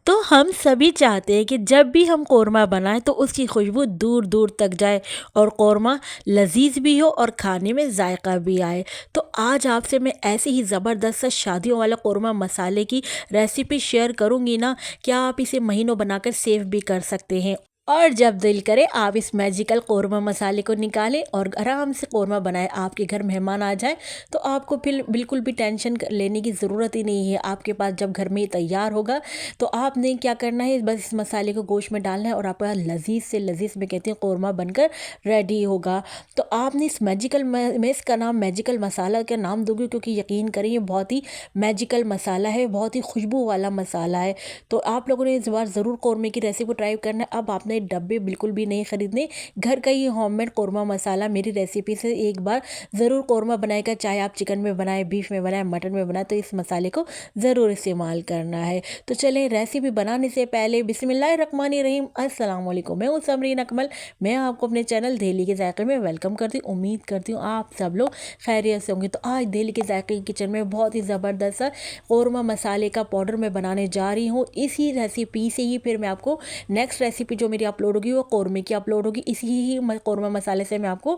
तो हम सभी चाहते हैं कि जब भी हम कोरमा बनाएं तो उसकी खुशबू दूर दूर तक जाए और कोरमा लजीज भी हो और खाने में जायका भी आए। तो आज आपसे मैं ऐसे ही ज़बरदस्त सा शादियों वाला कोरमा मसाले की रेसिपी शेयर करूंगी ना, क्या आप इसे महीनों बनाकर सेव भी कर सकते हैं। और जब दिल करे आप इस मैजिकल कोरमा मसाले को निकालें और आराम से कोरमा बनाएं। आपके घर मेहमान आ जाए तो आपको फिर बिल्कुल भी टेंशन लेने की ज़रूरत ही नहीं है। आपके पास जब घर में ये तैयार होगा तो आपने क्या करना है, बस इस मसाले को गोश्त में डालना है और आपका लजीज से लजीज में कहते हैं कोरमा बनकर रेडी होगा। तो आपने इस मैजिकल, मैं इसका नाम मैजिकल मसाला का नाम दूंगी क्योंकि यकीन करें ये बहुत ही मैजिकल मसाला है, बहुत ही खुशबू वाला मसाला है। तो आप लोगों ने इस बार ज़रूर कौरमे की रेसिपी ट्राई करना है। अब आपने डब्बे बिल्कुल भी नहीं खरीदने, घर का ही होममेड कौरमा मसाला मेरी रेसिपी से एक बार ज़रूर कौरमा बनाएगा। चाहे आप चिकन में बनाए, बीफ में बनाए, मटन में बनाए, तो इस मसाले को ज़रूर इस्तेमाल करना है। तो चलें रेसिपी बनाने से पहले बिस्मिल्लाहिर्रहमानिर्रहीम, अस्सलाम वालेकुम। मैं हूँ समरीन अकमल, मैं आपको अपने चैनल दिल्ली के जायके में वेलकम करती हूँ। उम्मीद करती हूँ आप सब लोग खैरियत से होंगे। तो आज दिल्ली के जायके की किचन में बहुत ही ज़बरदस्त सा कौरमा मसाले का पाउडर मैं बनाने जा रही हूँ। इसी रेसिपी से ही फिर मैं आपको नेक्स्ट रेसिपी जो मेरी अपलोड होगी वो कौरमे की अपलोड होगी। इसी ही कौरमा मसाले से मैं आपको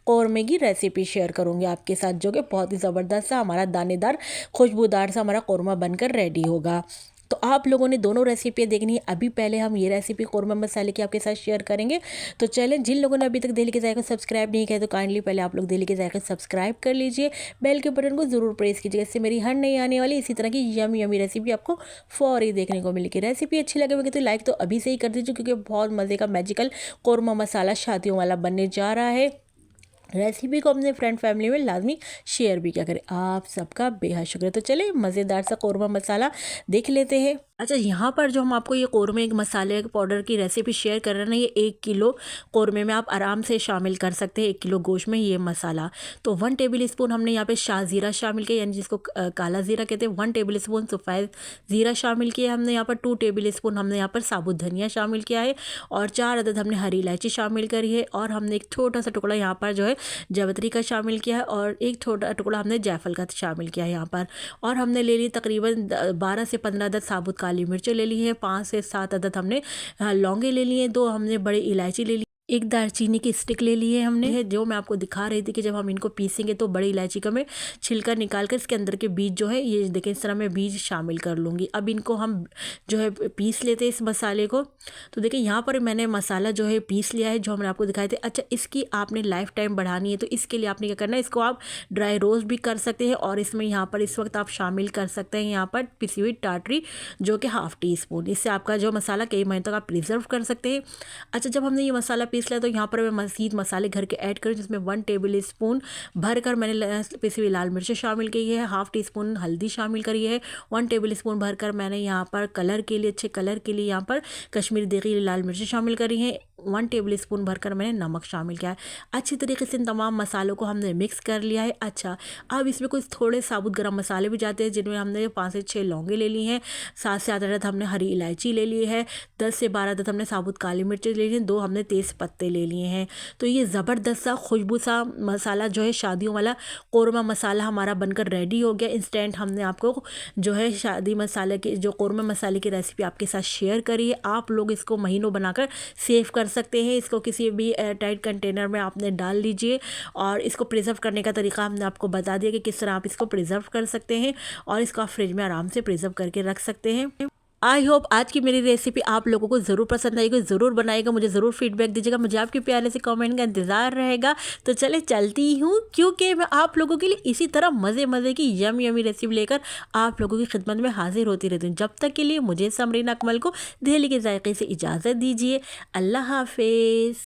कौरमे की रेसिपी शेयर करूँगी आपके साथ, जो कि बहुत ही ज़बरदस्त सा हमारा दानेदार खुशबूदार सा हमारा कौरमा बनकर रेडी होगा। तो आप लोगों ने दोनों रेसिपी देखनी है। अभी पहले हम ये रेसिपी कौरमा मसाले की आपके साथ शेयर करेंगे। तो चलें, जिन लोगों ने अभी तक दिल्ली के जायके सब्सक्राइब नहीं किया तो काइंडली पहले आप लोग दिल्ली के जायके सब्सक्राइब कर लीजिए, बेल के बटन को ज़रूर प्रेस कीजिएगा। इससे मेरी हर नई आने वाली इसी तरह की यमी यमी रेसिपी आपको फौरी देखने को मिलेगी। रेसिपी अच्छी लगे होगी तो लाइक तो अभी से ही कर दीजिए, क्योंकि बहुत मज़े का मैजिकल कौरमा मसाला शादियों वाला बनने जा रहा है। रेसिपी को अपने फ्रेंड फैमिली में लाजमी शेयर भी क्या करें। आप सबका बेहद शुक्रिया। तो चले मज़ेदार सा कौरमा मसाला देख लेते हैं। अच्छा, यहाँ पर जो हम आपको ये कौरमे मसाले पाउडर की रेसिपी शेयर कर रहे हैं ना, ये 1 किलो कौरमे में आप आराम से शामिल कर सकते हैं। 1 किलो गोश्त में ये मसाला। तो 1 टेबल स्पून हमने यहाँ पे शाह ज़ीरा शामिल किया, यानी जिसको काला ज़ीरा कहते हैं। 1 टेबल स्पून सफ़ेद ज़ीरा शामिल किया हमने यहाँ पर। 2 टेबल स्पून हमने यहाँ पर साबुत धनिया शामिल किया है और 4 अदद हमने हरी इलायची शामिल करी है। और हमने एक छोटा सा टुकड़ा यहाँ पर जो है जावित्री का शामिल किया है और एक छोटा टुकड़ा हमने जायफल का शामिल किया है यहाँ पर। और हमने ले ली तकरीबन 12 से 15 अदद साबुत काली मिर्चें ले ली है। 5 से 7 अदद हमने लौंगे ले लिए, 2 हमने बड़ी इलायची ले ली, एक दालचीनी की स्टिक ले ली है हमने, जो मैं आपको दिखा रही थी कि जब हम इनको पीसेंगे तो बड़ी इलायची का मैं छिलका निकाल कर इसके अंदर के बीज जो है, ये देखें इस तरह मैं बीज शामिल कर लूँगी। अब इनको हम जो है पीस लेते हैं इस मसाले को। तो देखिए यहाँ पर मैंने मसाला जो है पीस लिया है, जो हमने आपको दिखाए थे। अच्छा, इसकी आपने लाइफ टाइम बढ़ानी है तो इसके लिए आपने क्या करना है, इसको आप ड्राई रोस्ट भी कर सकते हैं और इसमें यहाँ पर इस वक्त आप शामिल कर सकते हैं यहाँ पर पिसी हुई टाटरी, जो कि ½ टी स्पून। इससे आपका जो मसाला कई महीनों तक आप प्रिजर्व कर सकते हैं। अच्छा, जब हमने ये मसाला पीस लिया तो यहाँ पर मैं मज़ीद मसाले घर के ऐड करूँ, जिसमें 1 टेबल स्पून भरकर मैंने पिसी हुई लाल मिर्च शामिल की है, ½ टी स्पून हल्दी शामिल करी है, 1 टेबल स्पून भरकर मैंने यहाँ पर कलर के लिए, अच्छे कलर के लिए यहाँ पर कश्मीरी देगी लाल मिर्च शामिल करी है, 1 टेबल स्पून भरकर मैंने नमक शामिल किया है। अच्छी तरीके से इन तमाम मसालों को हमने मिक्स कर लिया है। अच्छा, अब इसमें कुछ थोड़े साबुत गरम मसाले भी जाते हैं, जिनमें हमने 5 से 6 लौंगे ले ली हैं, 7 से 8 अदद हमने हरी इलायची ले ली है, 10 से 12 अदद हमने साबुत काली मिर्च ले ली हैं, 2 हमने तेज़ पत्ते ले लिए हैं। तो ये ज़बरदस्त सा खुशबू सा मसाला जो है शादियों वाला कौरमा मसाला हमारा बनकर रेडी हो गया। इंस्टेंट हमने आपको जो है शादी मसाले की, जो कौरमा मसाले की रेसिपी आपके साथ शेयर करी है। आप लोग इसको महीनों बनाकर सेव कर सकते हैं। इसको किसी भी एयरटाइट कंटेनर में आपने डाल लीजिए और इसको प्रिजर्व करने का तरीका हमने आपको बता दिया कि किस तरह आप इसको प्रिजर्व कर सकते हैं और इसको आप फ्रिज में आराम से प्रिजर्व करके रख सकते हैं। आई होप आज की मेरी रेसिपी आप लोगों को ज़रूर पसंद आएगी, ज़रूर बनाएगा, मुझे ज़रूर फीडबैक दीजिएगा, मुझे आपके प्यारे से कमेंट का इंतज़ार रहेगा। तो चले चलती हूँ, क्योंकि मैं आप लोगों के लिए इसी तरह मज़े मज़े की यमी यमी रेसिपी लेकर आप लोगों की खिदमत में हाजिर होती रहती हूँ। जब तक के लिए मुझे समरीन अकमल को दिल्ली के जायके से इजाज़त दीजिए। अल्लाह हाफिज़।